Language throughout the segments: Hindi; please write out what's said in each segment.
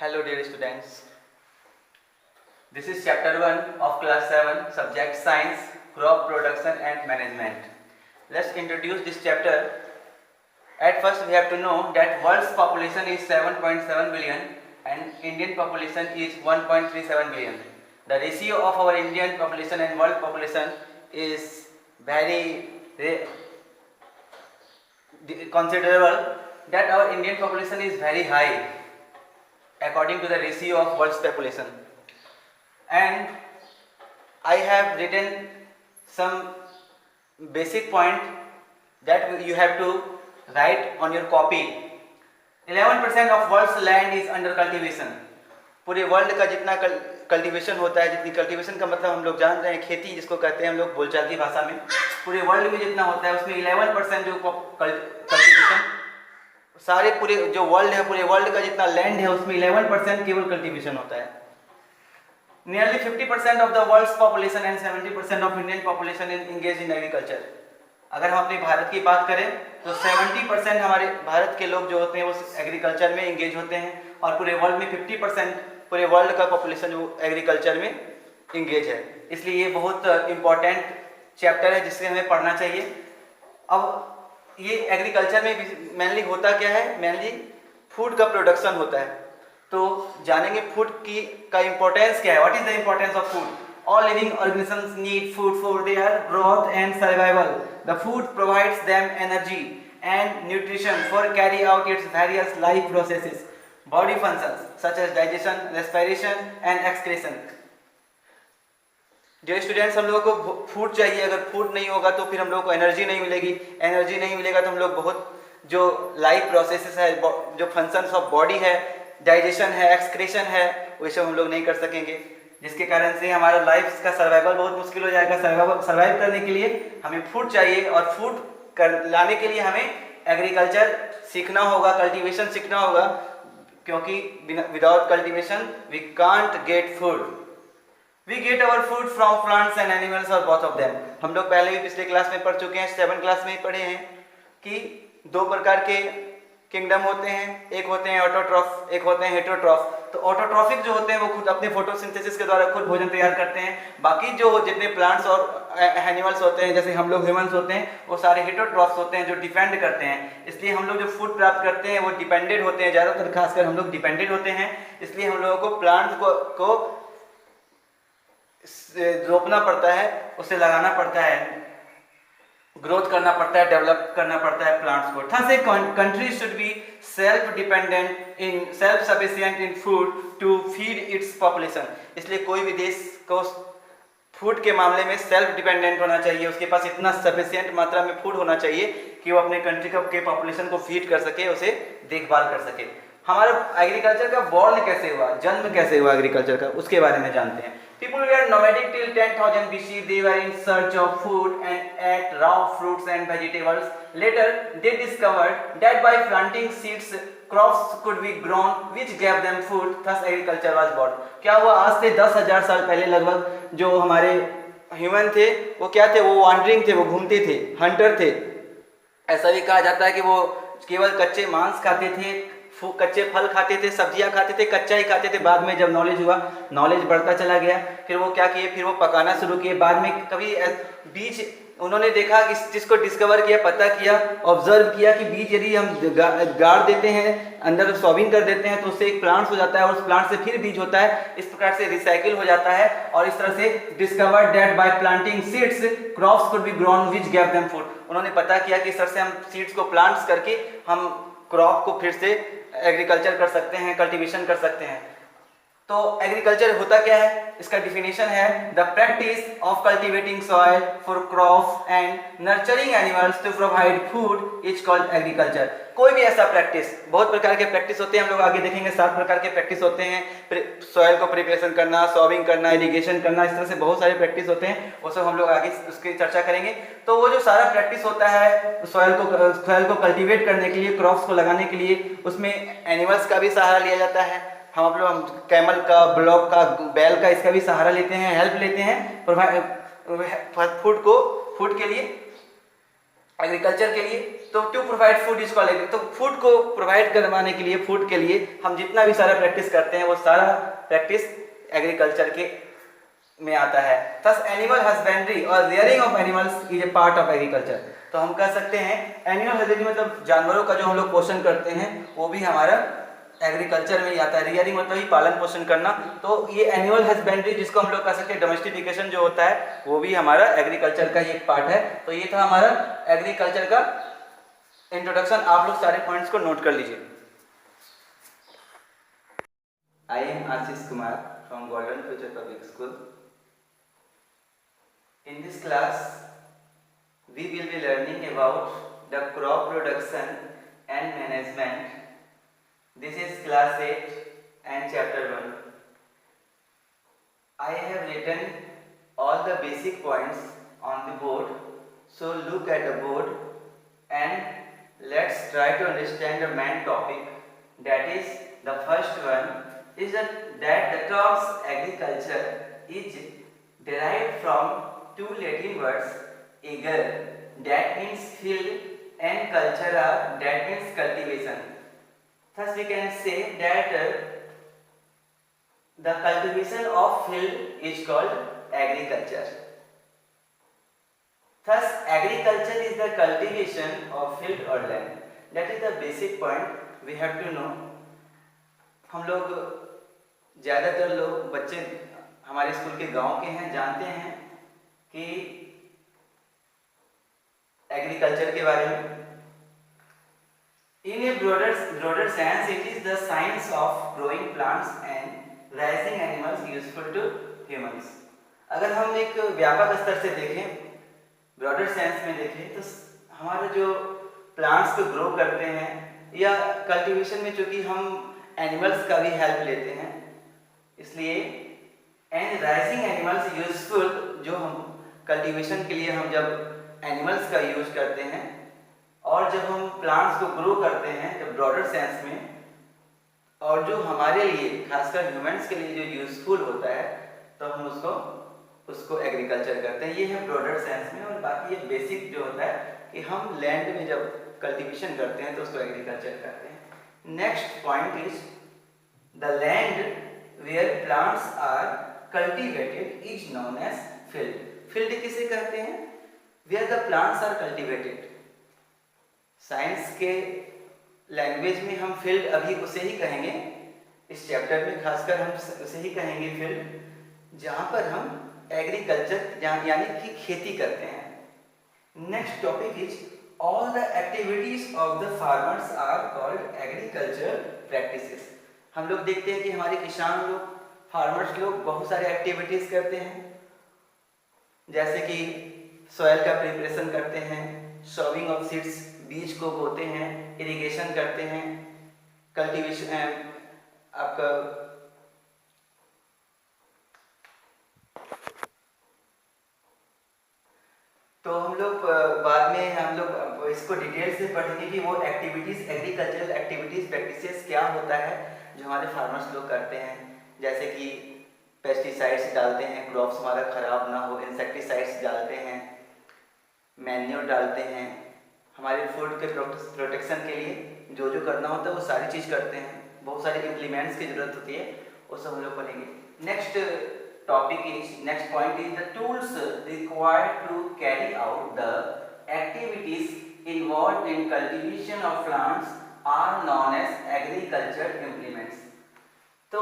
Hello dear students, this is chapter 1 of class 7 subject science, crop production and management. Let's introduce this chapter. At first we have to know that world's population is 7.7 billion and Indian population is 1.37 billion. The ratio of our Indian population and world population is very considerable, that our Indian population is very high according to the ratio of world's population. And I have written some basic point that you have to write on your copy. 11% of world's land is under cultivation. पूरे वर्ल्ड का जितना कल्टीवेशन होता है, जितनी कल्टीवेशन का मतलब हम लोग जान रहे हैं खेती जिसको कहते हैं हम लोग बोलचाल की भाषा में, पूरे वर्ल्ड में जितना होता है उसमें 11% जो कल्टीवेशन, सारे पूरे जो वर्ल्ड है, पूरे वर्ल्ड का जितना लैंड है उसमें 11% केवल कल्टीवेशन होता है. Nearly 50% of the world's population and 70% of Indian population is engaged in agriculture. अगर हम अपने भारत की बात करें तो 70% हमारे भारत के लोग जो होते हैं वो एग्रीकल्चर में इंगेज होते हैं और पूरे वर्ल्ड में 50% पूरे वर्ल्ड का पॉपुलेशन जो एग्रीकल्चर में इंगेज है. इसलिए ये बहुत इम्पोर्टेंट चैप्टर है जिससे हमें पढ़ना चाहिए. अब ये एग्रीकल्चर में मेनली होता क्या है, मेनली फूड का प्रोडक्शन होता है. तो जानेंगे फूड की का इम्पोर्टेंस क्या है. What is the importance of food. All living organisms need food for their growth and survival. The food provides them energy and nutrition for carry out its various life processes, body functions such as digestion, respiration and excretion. जो स्टूडेंट्स हम लोगों को फूड चाहिए, अगर फूड नहीं होगा तो फिर हम लोगों को एनर्जी नहीं मिलेगी. एनर्जी नहीं मिलेगा तो हम लोग बहुत जो लाइफ प्रोसेसेस है, जो फंक्शंस ऑफ बॉडी है, डाइजेशन है, एक्सक्रेशन है, वो सब हम लोग नहीं कर सकेंगे, जिसके कारण से हमारा लाइफ का सर्वाइवल बहुत मुश्किल हो जाएगा. सर्वाइव करने के लिए हमें फूड चाहिए और फूड लाने के लिए हमें एग्रीकल्चर सीखना होगा, कल्टीवेशन सीखना होगा, क्योंकि without cultivation we can't get food. We get our food from plants and animals और बोथ ऑफ देम. हम लोग पहले भी पिछले क्लास में पढ़ चुके हैं, 7 क्लास में ही पढ़े हैं कि 2 प्रकार के किंगडम होते हैं. एक होते हैं ऑटोट्रॉफ, एक होते हैं हेटरोट्रॉफ. तो ऑटोट्रॉफिक जो होते हैं वो खुद अपने फोटोसिंथेसिस के द्वारा खुद भोजन तैयार करते हैं. बाकी जो जितने प्लांट्स और एनिमल्स होते हैं, जैसे हम लोग ह्यूमंस होते हैं, वो सारे हेटरोट्रॉफ्स होते हैं जो डिपेंड करते हैं. इसलिए हम लोग जो फूड प्राप्त करते हैं वो डिपेंडेड होते हैं, ज़्यादातर खासकर हम लोग डिपेंडेड होते हैं. इसलिए हम लोगों को प्लांट्स को रोपना पड़ता है, उसे लगाना पड़ता है, ग्रोथ करना पड़ता है, डेवलप करना पड़ता है प्लांट्स को. Thus a country should be self dependent in self sufficient in food to feed its population. इसलिए कोई भी देश को फूड के मामले में सेल्फ डिपेंडेंट होना चाहिए. उसके पास इतना सफिशिएंट मात्रा में फूड होना चाहिए कि वो अपने कंट्री के पॉपुलेशन को फीड कर सके, उसे देखभाल कर सके. हमारा एग्रीकल्चर का बॉर्न कैसे हुआ, जन्म कैसे हुआ एग्रीकल्चर का, उसके बारे में जानते हैं. People were nomadic till 10,000 BC. They were in search of food and ate raw fruits and vegetables. Later, they discovered that by planting seeds, crops could be grown, which gave them food. Thus, agriculture was born. क्या हुआ, आज से 10,000 साल पहले लगभग जो हमारे ह्यूमन थे वो क्या थे, वो वॉन्डरिंग थे, वो घूमते थे, हंटर थे. ऐसा भी कहा जाता है कि वो केवल कच्चे मांस खाते थे, कच्चे फल खाते थे, सब्जियां खाते थे, कच्चा ही खाते थे. बाद में जब नॉलेज हुआ, नॉलेज बढ़ता चला गया, फिर वो क्या किए, फिर वो पकाना शुरू किए. बाद में कभी बीज उन्होंने देखा कि जिसको डिस्कवर किया, पता किया, ऑब्जर्व किया कि बीज यदि हम गाड़ देते हैं, अंदर सॉविंग कर देते हैं तो उससे एक प्लांट हो जाता है और उस प्लांट से फिर बीज होता है. इस प्रकार से रिसाइकिल हो जाता है और इस तरह से discovered that bye planting seeds crops could be grown which gave them food. उन्होंने पता किया कि इस तरह से हम सीड्स को प्लांट्स करके हम क्रॉप को फिर से एग्रीकल्चर कर सकते हैं, कल्टीवेशन कर सकते हैं. तो एग्रीकल्चर होता क्या है, इसका डिफिनेशन है the practice of cultivating soil for crops and nurturing animals to provide food is called agriculture. कोई भी ऐसा प्रैक्टिस, बहुत प्रकार के प्रैक्टिस होते हैं, हम लोग आगे देखेंगे 7 प्रकार के प्रैक्टिस होते हैं. सॉइल को प्रिपरेशन करना, सॉविंग करना, इरिगेशन करना, इस तरह से बहुत सारे प्रैक्टिस होते हैं, वो सब हम लोग आगे उसकी चर्चा करेंगे. तो वो जो सारा प्रैक्टिस होता है सॉइल को कल्टीवेट करने के लिए, क्रॉप्स को लगाने के लिए, उसमें एनिमल्स का भी सहारा लिया जाता है. हम लोग कैमल का, ब्लॉक का, बैल का, इसका भी सहारा लेते हैं, हेल्प लेते हैं फूड के लिए, एग्रीकल्चर के लिए. तो to provide food is called, तो फूड को प्रोवाइड करवाने के लिए, फूड के लिए हम जितना भी सारा प्रैक्टिस करते हैं वो सारा प्रैक्टिस एग्रीकल्चर के में आता है। थस एनिमल हस्बेंड्री और rearing of animals is a part of agriculture. तो हम कह सकते हैं एनिमल हस्बेंड्री मतलब जानवरों का जो हम लोग पोषण करते हैं वो भी हमारा एग्रीकल्चर में ही आता है। रियरिंग मतलब ही पालन पोषण करना, तो ये एनिमल हस्बेंड्री जिसको हम लोग कह सकते हैं डोमेस्टिफिकेशन जो होता है वो भी हमारा एग्रीकल्चर का ही एक पार्ट है। तो ये था हमारा एग्रीकल्चर का इंट्रोडक्शन। आप लोग सारे पॉइंट्स को नोट कर लीजिए। I am Ashish Kumar from golden future public school. In this class, we will be learning about the crop production and management. This is class 8 and chapter 1. I have written all the basic points on the board. So look at the board and let's try to understand the main topic. That is, the first one is that the terms agriculture is derived from two Latin words, ager that means field and cultura that means cultivation. Thus we can say that the cultivation of field is called agriculture. Thus agriculture is the cultivation of field or land. That is the basic point we have to know. हम लोग ज़्यादातर लोग बच्चे हमारे स्कूल के गांव के हैं, जानते हैं कि एग्रीकल्चर के बारे में। In a broader sense it is the science of growing plants and raising animals useful to humans. अगर हम एक व्यापक स्तर से देखें, ब्रॉडर सेंस में देखें, तो हमारे जो प्लांट्स को ग्रो करते हैं या कल्टीवेशन में चूंकि हम एनिमल्स का भी हेल्प लेते हैं, इसलिए एंड राइजिंग एनिमल्स यूजफुल, जो हम कल्टीवेशन के लिए हम जब एनिमल्स का यूज करते हैं और जब हम प्लांट्स को ग्रो करते हैं जब ब्रॉडर सेंस में, और जो हमारे लिए खासकर ह्यूमंस के लिए जो यूजफुल होता है तो हम उसको एग्रीकल्चर करते हैं। ये है ब्रॉडर सेंस में। और बाकी ये बेसिक जो होता है कि हम लैंड में जब कल्टीवेशन करते हैं तो उसको एग्रीकल्चर करते हैं। Next point is the land where plants are cultivated is known as field. Field किसे कहते हैं? Where the plants are cultivated. Science के लैंग्वेज में हम फील्ड अभी उसे ही कहेंगे, इस चैप्टर में खासकर हम उसे ही कहेंगे फील्ड, जहां पर हम एग्रीकल्चर यानी कि खेती करते हैं। Next topic is all the activities of the farmers are called agriculture practices. हम लोग देखते हैं कि हमारे किसान लोग, फार्मर्स लोग बहुत सारे एक्टिविटीज करते हैं, जैसे कि सॉइल का प्रिपरेशन करते हैं, सोविंग ऑफ सीड्स, बीज को बोते हैं, इरिगेशन करते हैं, कल्टीवेशन आपका तो हम लोग बाद में हम लोग इसको डिटेल से पढ़ेंगे कि वो एक्टिविटीज, एग्रीकल्चरल एक्टिविटीज प्रैक्टिसेस क्या होता है जो हमारे फार्मर्स लोग करते हैं। जैसे कि पेस्टिसाइड्स डालते हैं, क्रॉप्स हमारा खराब ना हो, इंसेक्टिसाइड्स डालते हैं, मैन्योर डालते हैं, हमारे फूड के प्रोटेक्शन के लिए जो जो करना होता है वो सारी चीज़ करते हैं। बहुत सारे इम्प्लीमेंट्स की जरूरत होती है, वो सब हम लोग पढ़ेंगे। Next topic is, next point is the tools required to carry out the activities involved in cultivation of plants are known as agriculture implements. तो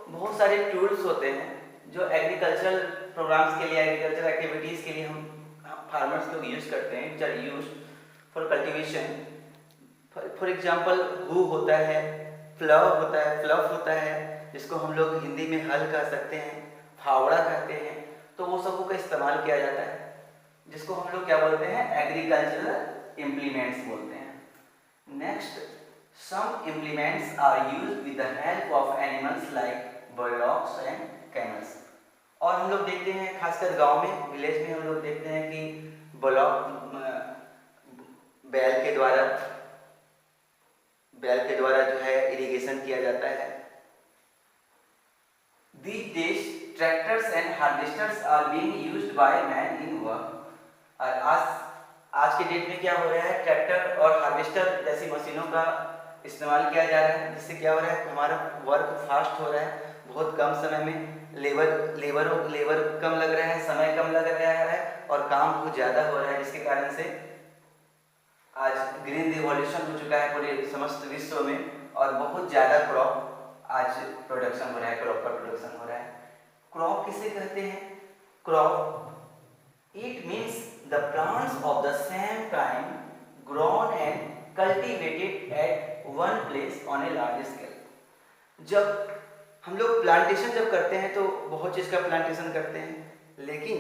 बहुत सारे टूल्स होते हैं जो एग्रीकल्चरल प्रोग्राम्स के लिए, एग्रीकल्चरल एक्टिविटीज़ के लिए हम फार्मर्स लोग यूज करते हैं, which are use for cultivation. For example हू होता है, फ्लव होता है जिसको हम लोग हिंदी में हल कह सकते हैं, फावड़ा कहते हैं। तो वो सबों का इस्तेमाल किया जाता है, जिसको हम लोग क्या बोलते हैं? एग्रीकल्चरल इम्प्लीमेंट्स बोलते हैं। Next, some implements are used with the help of animals like bullocks and camels। और हम लोग देखते हैं खासकर गांव में, विलेज में हम लोग देखते हैं कि बुलॉक, बैल के द्वारा जो है इरिगेशन किया जाता है। These days tractors and harvesters are being used by man in work। और आज के डेट में क्या हो रहा है, ट्रैक्टर और हार्वेस्टर जैसी मशीनों का इस्तेमाल किया जा रहा है, जिससे क्या हो रहा है, हमारा वर्क फास्ट हो रहा है, बहुत कम समय में लेबर कम लग रहा है, समय कम लग रहा है और काम बहुत ज़्यादा हो रहा है, जिसके कारण से आज ग्रीन रिवॉल्यूशन हो चुका है पूरे समस्त विश्व में और बहुत ज़्यादा क्रॉप आज प्रोडक्शन हो रहा है, क्रॉप का प्रोडक्शन हो रहा है। क्रॉप किसे कहते हैं? Crop it means the plants of the same kind grown and cultivated at one place on a large scale. जब हम लोग प्लांटेशन जब करते हैं तो बहुत चीज़ का प्लांटेशन करते हैं, लेकिन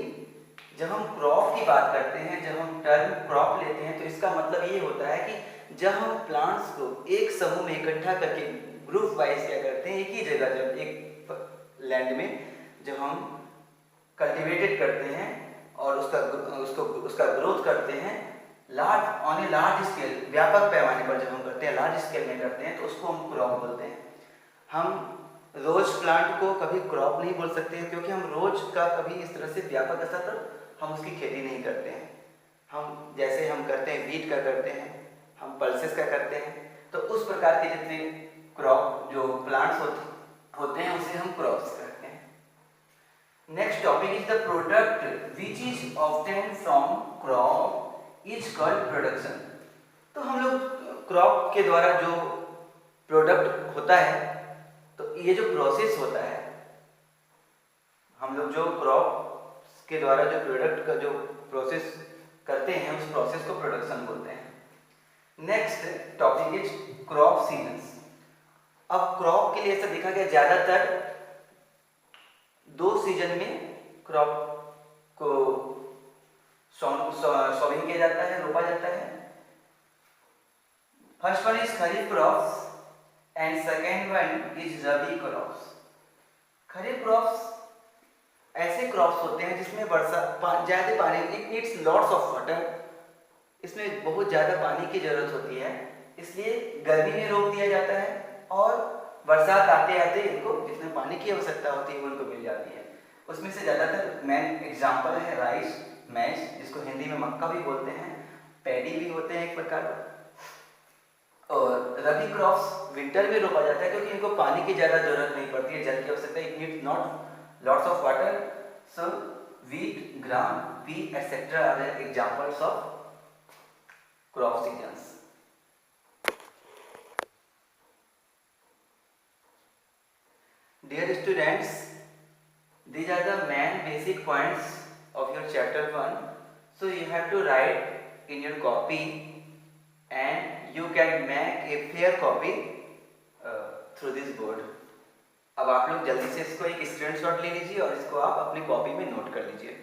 जब हम क्रॉप की बात करते हैं, जब हम टर्म क्रॉप लेते हैं तो इसका मतलब ये होता है कि जब हम प्लांट्स को एक समूह में इकट्ठा करके ग्रुप वाइज क्या करते हैं, एक ही जगह जब एक लैंड में जब हम कल्टीवेटेड करते हैं और उसका ग्रोथ करते हैं large on a large scale, व्यापक पैमाने पर जब हम करते हैं, लार्ज स्केल में करते हैं तो उसको हम क्रॉप बोलते हैं। हम रोज प्लांट को कभी क्रॉप नहीं बोल सकते हैं क्योंकि हम रोज का कभी इस तरह से व्यापक स्तर पर हम उसकी खेती नहीं करते हैं। हम जैसे हम करते हैं वीट का करते हैं, हम पल्सेस का करते हैं, तो उस प्रकार के जितने क्रॉप जो प्लांट्स होते हैं उसे हम क्रॉप्स करते हैं। Next topic is the product which is obtain from crop is called production. तो हम लोग क्रॉप के द्वारा जो प्रोडक्ट होता है, तो ये जो प्रोसेस होता है, हम लोग जो क्रॉप के द्वारा जो प्रोडक्ट का जो प्रोसेस करते हैं उस प्रोसेस को प्रोडक्शन बोलते हैं। Next topic is crop seasons. अब क्रॉप के लिए ऐसा देखा गया ज्यादातर 2 सीजन में क्रॉप को सॉविंग किया जाता है, रोपा जाता है। First one is kharif crops and second one is rabi crops. Kharif crops ऐसे क्रॉप्स होते हैं जिसमें ज़्यादा पानी, it needs lots of water, इसमें बहुत ज़्यादा पानी की ज़रूरत होती है, इसलिए गर्मी में रोप दिया जाता है और बरसात आते आते इनको जितने पानी की आवश्यकता होती है वो उनको मिल जाती है। उसमें से ज़्यादातर मेन एग्जाम्पल है राइस, मैश, जिसको हिंदी में मक्का भी बोलते हैं, पैडी भी होते हैं एक प्रकार का, और रबी क्रॉप्स विंटर में रोपा जाता है क्योंकि इनको पानी की ज़्यादा जरूरत नहीं पड़ती है, जल की आवश्यकता, it needs not lots of water, so wheat, gram, pea, etc. are the examples of crop seasons. Dear students, these are the main basic points of your chapter 1. So you have to write in your copy and you can make a fair copy through this board. अब आप लोग जल्दी से इसको एक स्क्रीनशॉट ले लीजिए और इसको आप अपनी कॉपी में नोट कर लीजिए।